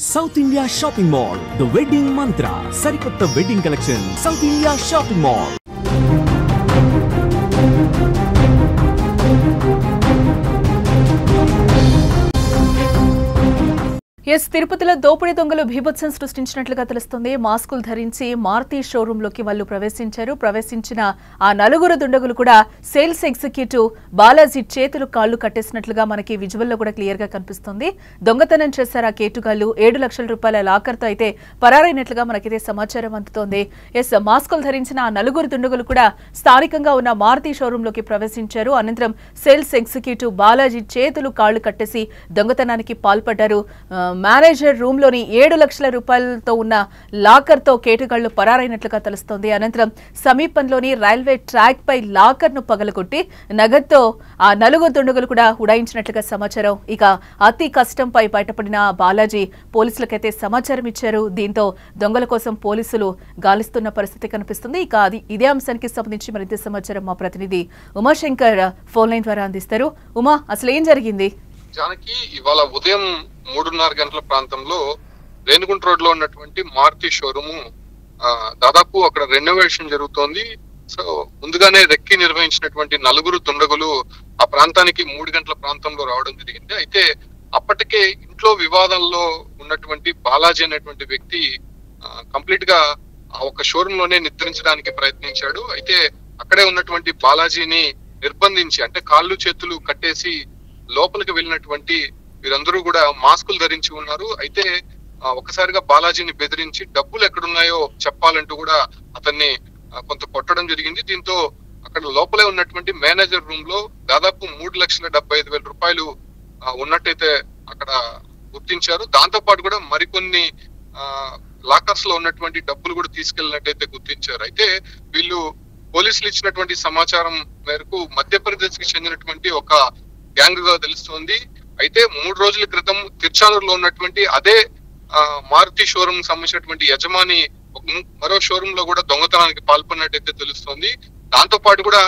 South India Shopping Mall, The Wedding Mantra, Sarikotta Wedding Collection, South India Shopping Mall. తిరుపతిలో దోపిడీ దొంగలు బీభత్సం సృష్టించినట్లుగా తెలుస్తుంది. మాస్కులు ధరించి మారుతి షోరూంలోకి వాళ్ళు ప్రవేశించిన ఆ నలుగురు దుండగులు కూడా సేల్స్ ఎగ్జిక్యూటివ్ బాలాజీ చేతులు కాళ్లు కట్టేసినట్లుగా మనకి విజువల్లో కూడా క్లియర్ గా కనిపిస్తుంది. దొంగతనం చేశారు ఆ కేటుగాళ్లు. 7 లక్షల రూపాయల లాకర్తో అయితే పరారైనట్లుగా మనకైతే సమాచారం అందుతోంది. మాస్కులు ధరించిన ఆ నలుగురు దుండగులు కూడా స్థానికంగా ఉన్న మారుతి షోరూంలోకి ప్రవేశించారు. అనంతరం సేల్స్ ఎగ్జిక్యూటివ్ బాలాజీ చేతులు కాళ్లు కట్టేసి దొంగతనానికి పాల్పడ్డారు. మేనేజర్ రూమ్ లోని 7 లక్షల రూపాయలతో ఉన్న లాకర్ తో కేటుగాళ్లు పరారైనట్లుగా తెలుస్తోంది. అనంతరం సమీపంలోని రైల్వే ట్రాక్ పై లాకర్ ను పగలగొట్టి నగదుతో ఆ నలుగురు దుండగులు కూడా ఉడాయించినట్లుగా సమాచారం. ఇక అతి కష్టంపై బయటపడిన బాలాజీ పోలీసులకైతే సమాచారం ఇచ్చారు. దీంతో దొంగల కోసం పోలీసులు గాలిస్తున్న పరిస్థితి కనిపిస్తుంది. ఇక ఇదే అంశానికి సంబంధించి మరింత సమాచారం మా ప్రతినిధి ఉమాశంకర్ ఫోన్ లైన్ ద్వారా అందిస్తారు. ఉమా, అసలు ఏం జరిగింది? జానకి, ఇవాళ ఉదయం 3:30 గంటల ప్రాంతంలో రేణిగుంట రోడ్ లో ఉన్నటువంటి మారుతి షోరూము దాదాపు అక్కడ రెనోవేషన్ జరుగుతోంది. సో ముందుగానే రెక్కి నిర్వహించినటువంటి నలుగురు దుండగులు ఆ ప్రాంతానికి 3 గంటల ప్రాంతంలో రావడం జరిగింది. అయితే అప్పటికే ఇంట్లో వివాదంలో ఉన్నటువంటి బాలాజీ అనేటువంటి వ్యక్తి కంప్లీట్ గా ఒక షోరూమ్ లోనే నిద్రించడానికి ప్రయత్నించాడు. అయితే అక్కడే ఉన్నటువంటి బాలాజీని నిర్బంధించి, అంటే కాళ్ళు చేతులు కట్టేసి లోపలికి వెళ్ళినటువంటి వీరందరూ కూడా మాస్కులు ధరించి ఉన్నారు. అయితే ఒకసారిగా బాలాజీని బెదిరించి డబ్బులు ఎక్కడున్నాయో చెప్పాలంటూ కూడా అతన్ని కొంత కొట్టడం జరిగింది. దీంతో అక్కడ లోపలే ఉన్నటువంటి మేనేజర్ రూమ్ లో దాదాపు 3,75,000 రూపాయలు ఉన్నట్టయితే అక్కడ గుర్తించారు. దాంతో పాటు కూడా మరికొన్ని లాకర్స్ లో ఉన్నటువంటి డబ్బులు కూడా తీసుకెళ్లినట్టయితే గుర్తించారు. అయితే వీళ్ళు పోలీసులు ఇచ్చినటువంటి సమాచారం మేరకు మధ్యప్రదేశ్ కి చెందినటువంటి ఒక గ్యాంగ్ గా తెలుస్తోంది. అయితే 3 రోజుల క్రితం తిరుచానూరులో ఉన్నటువంటి అదే మారుతి షోరూమ్ సంబంధించినటువంటి యజమాని మరో షోరూమ్ లో కూడా దొంగతనానికి పాల్పడినట్టయితే తెలుస్తోంది. దాంతో పాటు కూడా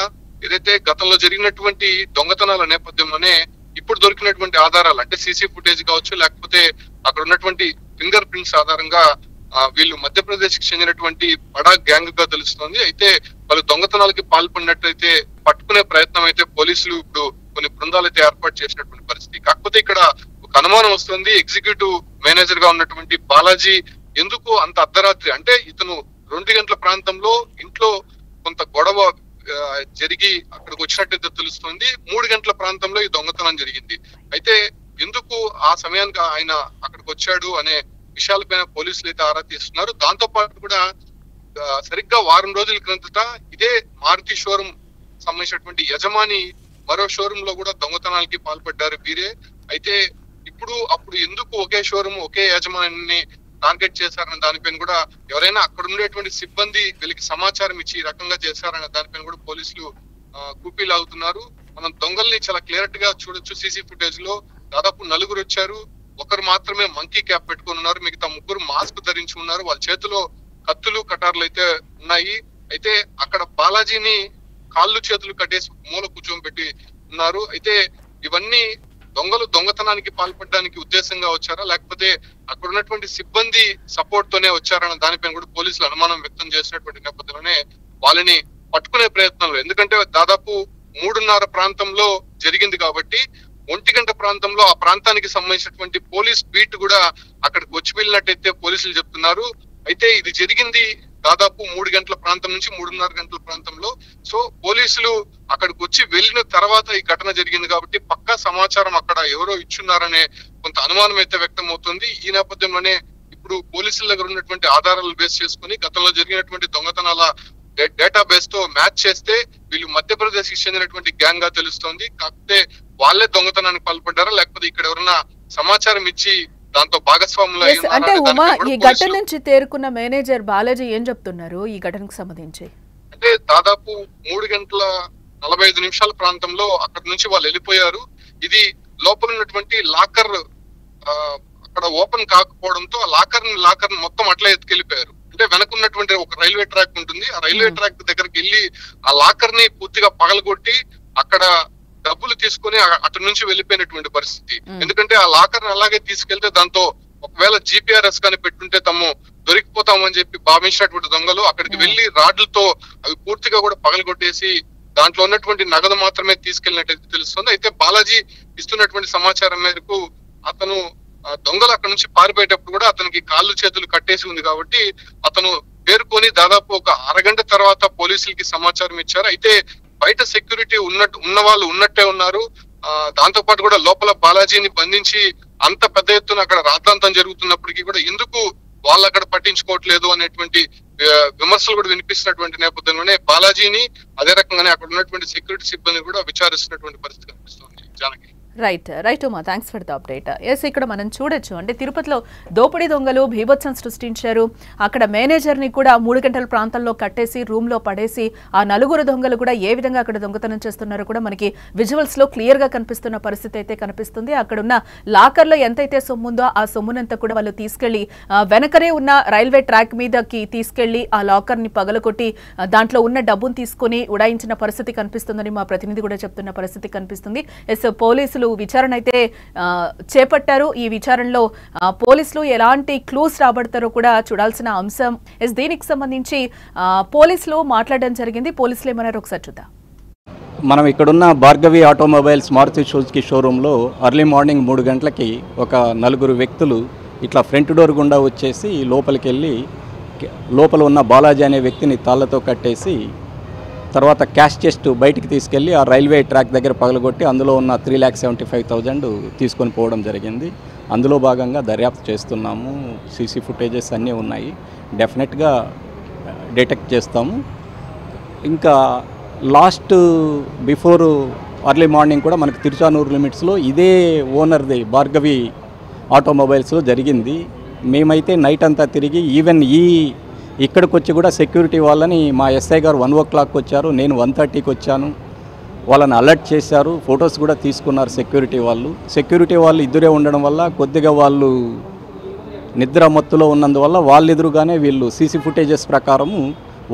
ఏదైతే గతంలో జరిగినటువంటి దొంగతనాల నేపథ్యంలోనే ఇప్పుడు దొరికినటువంటి ఆధారాలు, అంటే సీసీ ఫుటేజ్ కావచ్చు, లేకపోతే అక్కడ ఉన్నటువంటి ఫింగర్ ప్రింట్స్ ఆధారంగా వీళ్ళు మధ్యప్రదేశ్ కి చెందినటువంటి బడా గ్యాంగ్ గా తెలుస్తోంది. అయితే వాళ్ళు దొంగతనాలకి పాల్పడినట్టయితే పట్టుకునే ప్రయత్నం అయితే పోలీసులు ఇప్పుడు కొన్ని బృందాలు అయితే ఏర్పాటు చేసినటువంటి పరిస్థితి. కాకపోతే ఇక్కడ ఒక అనుమానం వస్తుంది. ఎగ్జిక్యూటివ్ మేనేజర్ గా ఉన్నటువంటి బాలాజీ ఎందుకు అంత అర్ధరాత్రి, అంటే ఇతను 2 గంటల ప్రాంతంలో ఇంట్లో కొంత గొడవ జరిగి అక్కడికి వచ్చినట్టయితే తెలుస్తుంది. 3 గంటల ప్రాంతంలో ఈ దొంగతనం జరిగింది. అయితే ఎందుకు ఆ సమయానికి ఆయన అక్కడికి వచ్చాడు అనే విషయాలపైన పోలీసులు అయితే ఆరా తీస్తున్నారు. దాంతో పాటు కూడా సరిగ్గా వారం రోజుల క్రిందట ఇదే మారుతి షోరూమ్ సంబంధించినటువంటి యజమాని మరో షోరూమ్ లో కూడా దొంగతనాలకి పాల్పడ్డారు వీరే. అయితే అప్పుడు ఎందుకు ఒకే షోరూమ్ ఒకే యజమాని టార్గెట్ చేశారన్న దానిపైన కూడా ఎవరైనా అక్కడ ఉండేటువంటి సిబ్బంది వీళ్ళకి సమాచారం ఇచ్చి ఈ రకంగా చేశారన్న దానిపైన కూడా పోలీసులు కూపీలు అవుతున్నారు. మనం దొంగల్ని చాలా క్లియర్ గా చూడొచ్చు. సీసీ ఫుటేజ్ లో దాదాపు 4 వచ్చారు. ఒకరు మాత్రమే మంకీ క్యాప్ పెట్టుకుని ఉన్నారు. మిగతా 3 మాస్క్ ధరించి ఉన్నారు. వాళ్ళ చేతిలో కత్తులు కటార్లు అయితే ఉన్నాయి. అయితే అక్కడ బాలాజీని కాళ్ళు చేతులు కట్టేసి మూల కూర్చోబెట్టి ఉన్నారు. అయితే ఇవన్నీ దొంగలు దొంగతనానికి పాల్పడడానికి ఉద్దేశంగా వచ్చారా, లేకపోతే అక్కడ ఉన్నటువంటి సిబ్బంది సపోర్ట్ తోనే వచ్చారన్న దానిపైన కూడా పోలీసులు అనుమానం వ్యక్తం చేసినటువంటి నేపథ్యంలోనే వాళ్ళని పట్టుకునే ప్రయత్నంలో, ఎందుకంటే దాదాపు 3:30 ప్రాంతంలో జరిగింది కాబట్టి 1 గంట ప్రాంతంలో ఆ ప్రాంతానికి సంబంధించినటువంటి పోలీస్ బీట్ కూడా అక్కడికి వచ్చి వెళ్ళినట్టయితే పోలీసులు చెప్తున్నారు. అయితే ఇది జరిగింది దాదాపు 3 గంటల ప్రాంతం నుంచి 3:30 గంటల ప్రాంతంలో. సో పోలీసులు అక్కడికి వచ్చి వెళ్ళిన తర్వాత ఈ ఘటన జరిగింది కాబట్టి పక్కా సమాచారం అక్కడ ఎవరో ఇచ్చున్నారనే కొంత అనుమానం అయితే వ్యక్తం అవుతుంది. ఈ నేపథ్యంలోనే ఇప్పుడు పోలీసుల దగ్గర ఉన్నటువంటి ఆధారాలు బేస్ చేసుకుని గతంలో జరిగినటువంటి దొంగతనాల డేటా బేస్ తో మ్యాచ్ చేస్తే వీళ్ళు మధ్యప్రదేశ్ కి చెందినటువంటి గ్యాంగ్ గా తెలుస్తోంది. కాకపోతే వాళ్ళే దొంగతనానికి పాల్పడ్డారా, లేకపోతే ఇక్కడ ఎవరన్నా సమాచారం ఇచ్చి దాంతో భాగస్వాములు అంటే ఉమా, ఈ ఘటన నుంచి తేరుకున్న మేనేజర్ బాలాజీ ఏం చెప్తున్నారు ఈ ఘటనకు సంబంధించి? అంటే దాదాపు 3:45 ప్రాంతంలో అక్కడి నుంచి వాళ్ళు వెళ్ళిపోయారు. ఇది లోపల ఉన్నటువంటి లాకర్ అక్కడ ఓపెన్ కాకపోవడంతో ఆ లాకర్ మొత్తం అట్లా ఎత్తుకెళ్ళిపోయారు. అంటే వెనకున్నటువంటి ఒక రైల్వే ట్రాక్ ఉంటుంది. ఆ రైల్వే ట్రాక్ దగ్గరికి వెళ్ళి ఆ లాకర్ ని పూర్తిగా పగలగొట్టి అక్కడ డబ్బులు తీసుకుని అటు నుంచి వెళ్ళిపోయినటువంటి పరిస్థితి. ఎందుకంటే ఆ లాకర్ అలాగే తీసుకెళ్తే దాంతో ఒకవేళ GPRS కానీ పెట్టుంటే తాము దొరికిపోతామని చెప్పి భావించినటువంటి దొంగలు అక్కడికి వెళ్లి రాడ్లతో అవి పూర్తిగా కూడా పగలగొట్టేసి దాంట్లో ఉన్నటువంటి నగదు మాత్రమే తీసుకెళ్లినట్టు తెలుస్తుంది. అయితే బాలాజీ ఇస్తున్నటువంటి సమాచారం మేరకు అతను దొంగలు అక్కడ నుంచి పారిపోయేటప్పుడు కూడా అతనికి కాళ్ళు చేతులు కట్టేసి ఉంది కాబట్టి అతను పేరుకొని దాదాపు ఒక అరగంట తర్వాత పోలీసులకి సమాచారం ఇచ్చారు. అయితే బయట సెక్యూరిటీ ఉన్న వాళ్ళు ఉన్నట్టే ఉన్నారు. దాంతో పాటు కూడా లోపల బాలాజీని బంధించి అంత పెద్ద ఎత్తున అక్కడ రాద్ధాంతం జరుగుతున్నప్పటికీ కూడా ఎందుకు వాళ్ళు అక్కడ పట్టించుకోవట్లేదు అనేటువంటి విమర్శలు కూడా వినిపిస్తున్నటువంటి నేపథ్యంలోనే బాలాజీని అదే రకంగానే అక్కడ ఉన్నటువంటి సెక్యూరిటీ సిబ్బంది కూడా విచారిస్తున్నటువంటి పరిస్థితి కనిపిస్తుంది. Janaki right Uma, thanks for the update. Yes, ఇక్కడ మనం చూడొచ్చు అంటే తిరుపతిలో దోపిడీ దొంగలు భీభత్సం సృష్టించారు. అక్కడ మేనేజర్ని కూడా 3 గంటల ప్రాంతంలో కట్టేసి రూమ్లో పడేసి ఆ నలుగురు దొంగలు కూడా ఏ విధంగా అక్కడ దొంగతనం చేస్తున్నారో కూడా మనకి విజువల్స్లో క్లియర్గా కనిపిస్తున్న పరిస్థితి అయితే కనిపిస్తుంది. అక్కడున్న లాకర్లో ఎంతైతే సొమ్ము ఉందో ఆ సొమ్మునంతా కూడా వాళ్ళు తీసుకెళ్లి వెనకనే ఉన్న రైల్వే ట్రాక్ మీదకి తీసుకెళ్లి ఆ లాకర్ని పగలగొట్టి దాంట్లో ఉన్న డబ్బును తీసుకుని ఉడాయించిన పరిస్థితి కనిపిస్తుందని మా ప్రతినిధి కూడా చెప్తున్న పరిస్థితి కనిపిస్తుంది. ఎస్, పోలీసులు విచారణ అయితే చేపట్టారు. ఈ విచారణలో పోలీసులు ఎలాంటి క్లూస్ రాబడతారో కూడా చూడాల్సిన అంశం. దీనికి సంబంధించి పోలీసులు మాట్లాడడం జరిగింది. పోలీసులు ఏమన్నారు ఒకసారి చూద్దాం. మనం ఇక్కడున్న భార్గవి ఆటోమొబైల్స్ మారుతి సుజుకి షోరూంలో ఎర్లీ మార్నింగ్ 3 గంటలకి ఒక 4 వ్యక్తులు ఇట్లా ఫ్రంట్ డోర్ గుండా వచ్చేసి లోపలికి వెళ్ళి లోపల ఉన్న బాలాజీ అనే వ్యక్తిని తాళ్లతో కట్టేసి తర్వాత క్యాష్ చెస్ట్ బయటికి తీసుకెళ్ళి ఆ రైల్వే ట్రాక్ దగ్గర పగలగొట్టి అందులో ఉన్న 3,75,000 తీసుకొని పోవడం జరిగింది. అందులో భాగంగా దర్యాప్తు చేస్తున్నాము. సీసీ ఫుటేజెస్ అన్నీ ఉన్నాయి, డెఫినెట్గా డిటెక్ట్ చేస్తాము. ఇంకా లాస్ట్ బిఫోర్ ఎర్లీ మార్నింగ్ కూడా మనకు తిరుచానూరు లిమిట్స్లో ఇదే ఓనర్ది భార్గవి ఆటోమొబైల్స్లో జరిగింది. మేమైతే నైట్ అంతా తిరిగి ఈవెన్ ఇక్కడికి వచ్చి కూడా సెక్యూరిటీ వాళ్ళని మా ఎస్ఐ గారు 1 o'clock వచ్చారు, నేను 1:30కి వచ్చాను. వాళ్ళని అలర్ట్ చేశారు, ఫొటోస్ కూడా తీసుకున్నారు సెక్యూరిటీ వాళ్ళు ఇద్దరే ఉండడం వల్ల కొద్దిగా వాళ్ళు నిద్ర మత్తులో ఉన్నందువల్ల వాళ్ళెదురుగానే వీళ్ళు సీసీ ఫుటేజెస్ ప్రకారము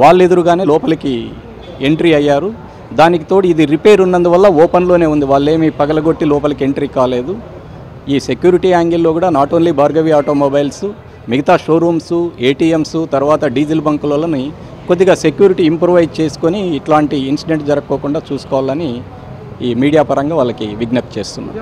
వాళ్ళెదురుగానే లోపలికి ఎంట్రీ అయ్యారు. దానికి తోడు ఇది రిపేర్ ఉన్నందువల్ల ఓపెన్లోనే ఉంది, వాళ్ళేమీ పగలగొట్టి లోపలికి ఎంట్రీ కాలేదు. ఈ సెక్యూరిటీ యాంగిల్లో కూడా నాట్ ఓన్లీ భార్గవి ఆటోమొబైల్స్, మిగతా షోరూమ్స్, ATMs, తర్వాత డీజిల్ బంకులని కొద్దిగా సెక్యూరిటీ ఇంప్రూవైజ్ చేసుకొని ఇట్లాంటి ఇన్సిడెంట్ జరగకోకుండా చూసుకోవాలని ఈ మీడియా పరంగా వాళ్ళకి విజ్ఞప్తి చేస్తున్నాం.